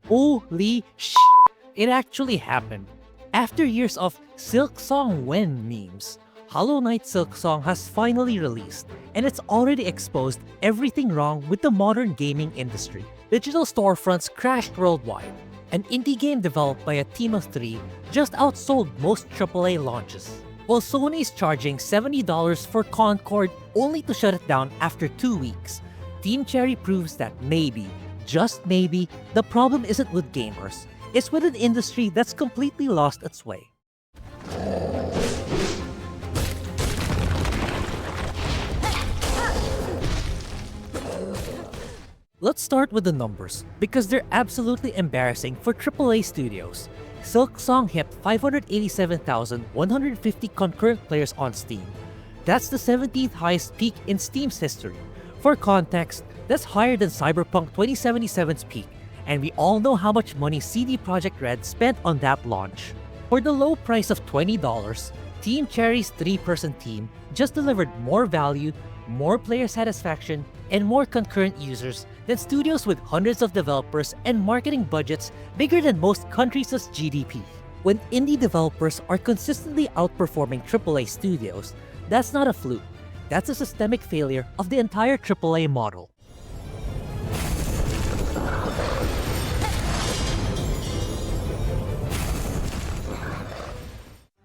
Holy sh! It actually happened. After years of Silksong when memes, Hollow Knight Silksong has finally released, and it's already exposed everything wrong with the modern gaming industry. Digital storefronts crashed worldwide. An indie game developed by a team of three just outsold most AAA launches. While Sony is charging $70 for Concord only to shut it down after 2 weeks, Team Cherry proves that maybe, just maybe, the problem isn't with gamers. It's with an industry that's completely lost its way. Let's start with the numbers, because they're absolutely embarrassing for AAA studios. Silksong hit 587,150 concurrent players on Steam. That's the 17th highest peak in Steam's history. For context, that's higher than Cyberpunk 2077's peak, and we all know how much money CD Projekt Red spent on that launch. For the low price of $20, Team Cherry's 3-person team just delivered more value, more player satisfaction, and more concurrent users than studios with hundreds of developers and marketing budgets bigger than most countries' GDP. When indie developers are consistently outperforming AAA studios, that's not a fluke. That's a systemic failure of the entire AAA model.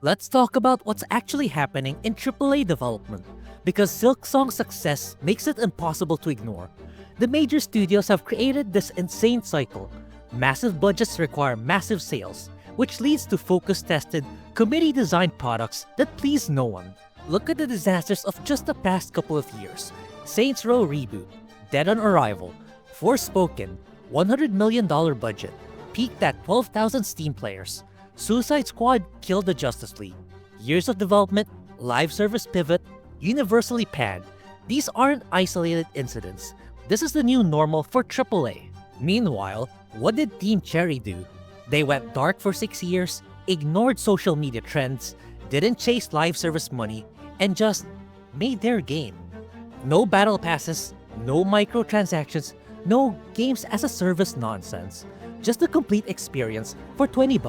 Let's talk about what's actually happening in AAA development, because Silksong's success makes it impossible to ignore. The major studios have created this insane cycle. Massive budgets require massive sales, which leads to focus-tested, committee-designed products that please no one. Look at the disasters of just the past couple of years. Saints Row Reboot, Dead on Arrival, Forspoken, $100 million budget, peaked at 12,000 Steam players. Suicide Squad killed the Justice League. Years of development, live service pivot, universally panned. These aren't isolated incidents. This is the new normal for AAA. Meanwhile, what did Team Cherry do? They went dark for 6 years, ignored social media trends, didn't chase live service money, and just made their game. No battle passes, no microtransactions, no games as a service nonsense. Just a complete experience for $20.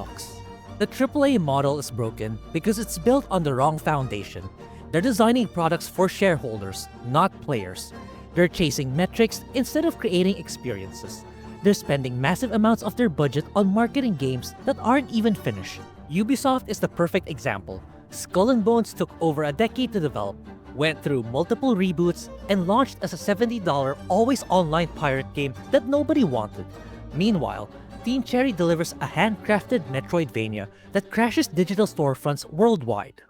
The AAA model is broken because it's built on the wrong foundation. They're designing products for shareholders, not players. They're chasing metrics instead of creating experiences. They're spending massive amounts of their budget on marketing games that aren't even finished. Ubisoft is the perfect example. Skull and Bones took over a decade to develop, went through multiple reboots, and launched as a $70 always-online pirate game that nobody wanted. Meanwhile, Team Cherry delivers a handcrafted Metroidvania that crashes digital storefronts worldwide.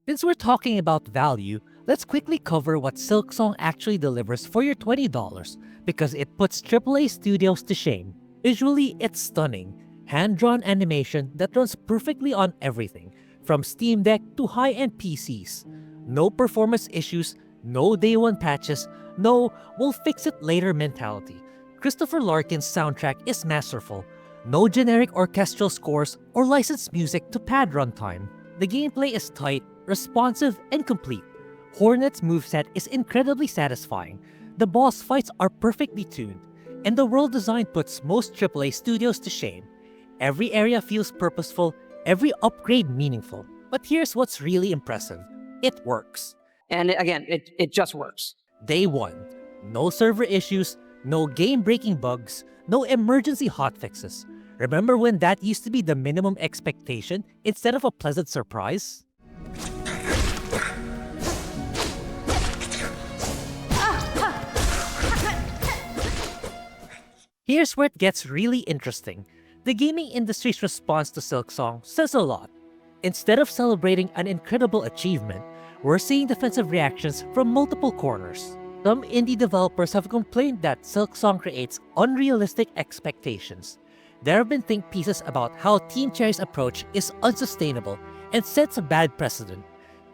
Since we're talking about value, let's quickly cover what Silksong actually delivers for your $20, because it puts AAA studios to shame. Visually, it's stunning. Hand-drawn animation that runs perfectly on everything, from Steam Deck to high-end PCs. No performance issues, no day one patches, no we'll fix it later mentality. Christopher Larkin's soundtrack is masterful. No generic orchestral scores or licensed music to pad runtime. The gameplay is tight, responsive, and complete. Hornet's moveset is incredibly satisfying. The boss fights are perfectly tuned, and the world design puts most AAA studios to shame. Every area feels purposeful, every upgrade meaningful. But here's what's really impressive. It works. And again, it just works. Day one. No server issues, no game-breaking bugs, no emergency hotfixes. Remember when that used to be the minimum expectation instead of a pleasant surprise? Here's where it gets really interesting. The gaming industry's response to Silksong says a lot. Instead of celebrating an incredible achievement, we're seeing defensive reactions from multiple corners. Some indie developers have complained that Silksong creates unrealistic expectations. There have been think pieces about how Team Cherry's approach is unsustainable and sets a bad precedent.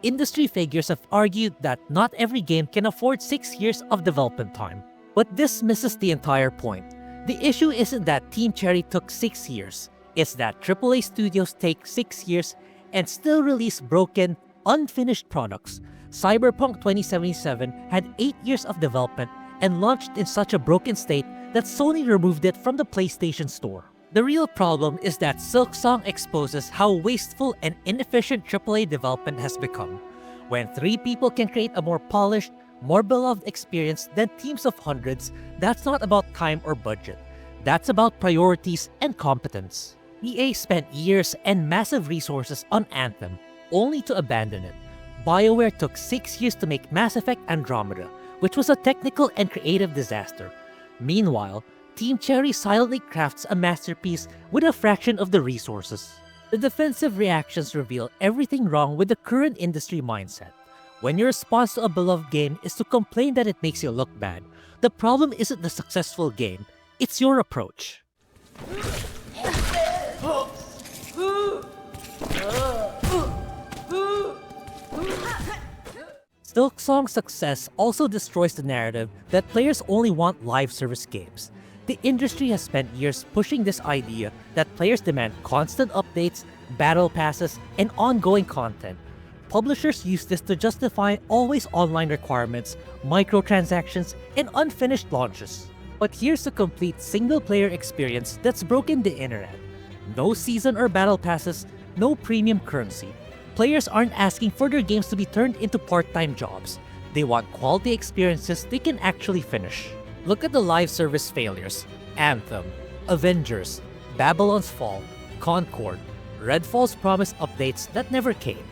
Industry figures have argued that not every game can afford 6 years of development time. But this misses the entire point. The issue isn't that Team Cherry took 6 years. It's that AAA studios take 6 years and still release broken, unfinished products. Cyberpunk 2077 had 8 years of development and launched in such a broken state that Sony removed it from the PlayStation Store. The real problem is that Silksong exposes how wasteful and inefficient AAA development has become. When 3 people can create a more polished, more beloved experience than teams of hundreds, that's not about time or budget. That's about priorities and competence. EA spent years and massive resources on Anthem, only to abandon it. BioWare took 6 years to make Mass Effect Andromeda, which was a technical and creative disaster. Meanwhile, Team Cherry silently crafts a masterpiece with a fraction of the resources. The defensive reactions reveal everything wrong with the current industry mindset. When your response to a beloved game is to complain that it makes you look bad, the problem isn't the successful game, it's your approach. Silksong's success also destroys the narrative that players only want live service games. The industry has spent years pushing this idea that players demand constant updates, battle passes, and ongoing content. Publishers use this to justify always online requirements, microtransactions, and unfinished launches. But here's a complete single-player experience that's broken the internet. No season or battle passes, no premium currency. Players aren't asking for their games to be turned into part-time jobs. They want quality experiences they can actually finish. Look at the live service failures: Anthem, Avengers, Babylon's Fall, Concord, Redfall's promised updates that never came.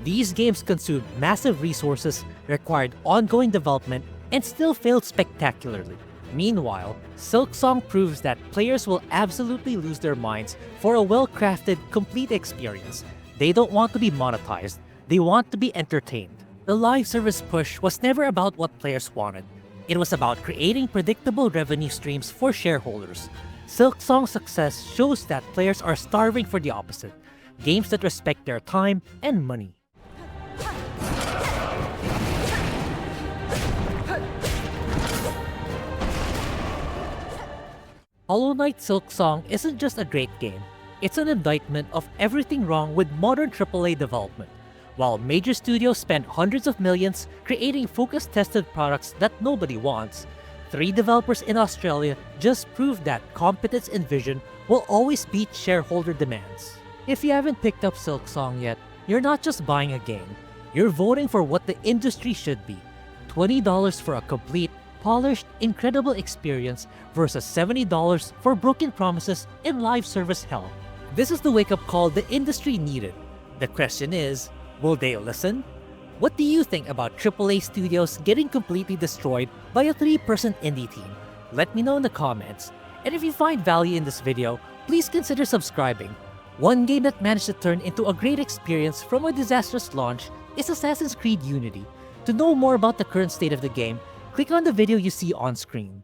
These games consumed massive resources, required ongoing development, and still failed spectacularly. Meanwhile, Silksong proves that players will absolutely lose their minds for a well-crafted, complete experience. They don't want to be monetized, they want to be entertained. The live service push was never about what players wanted. It was about creating predictable revenue streams for shareholders. Silksong's success shows that players are starving for the opposite: games that respect their time and money. Hollow Knight Silksong isn't just a great game, it's an indictment of everything wrong with modern AAA development. While major studios spend hundreds of millions creating focus-tested products that nobody wants, 3 developers in Australia just proved that competence and vision will always beat shareholder demands. If you haven't picked up Silksong yet, you're not just buying a game, you're voting for what the industry should be. $20 for a complete, polished, incredible experience versus $70 for broken promises in live service hell. This is the wake-up call the industry needed. The question is, will they listen? What do you think about AAA studios getting completely destroyed by a 3-person indie team? Let me know in the comments. And if you find value in this video, please consider subscribing. One game that managed to turn into a great experience from a disastrous launch is Assassin's Creed Unity. To know more about the current state of the game, click on the video you see on screen.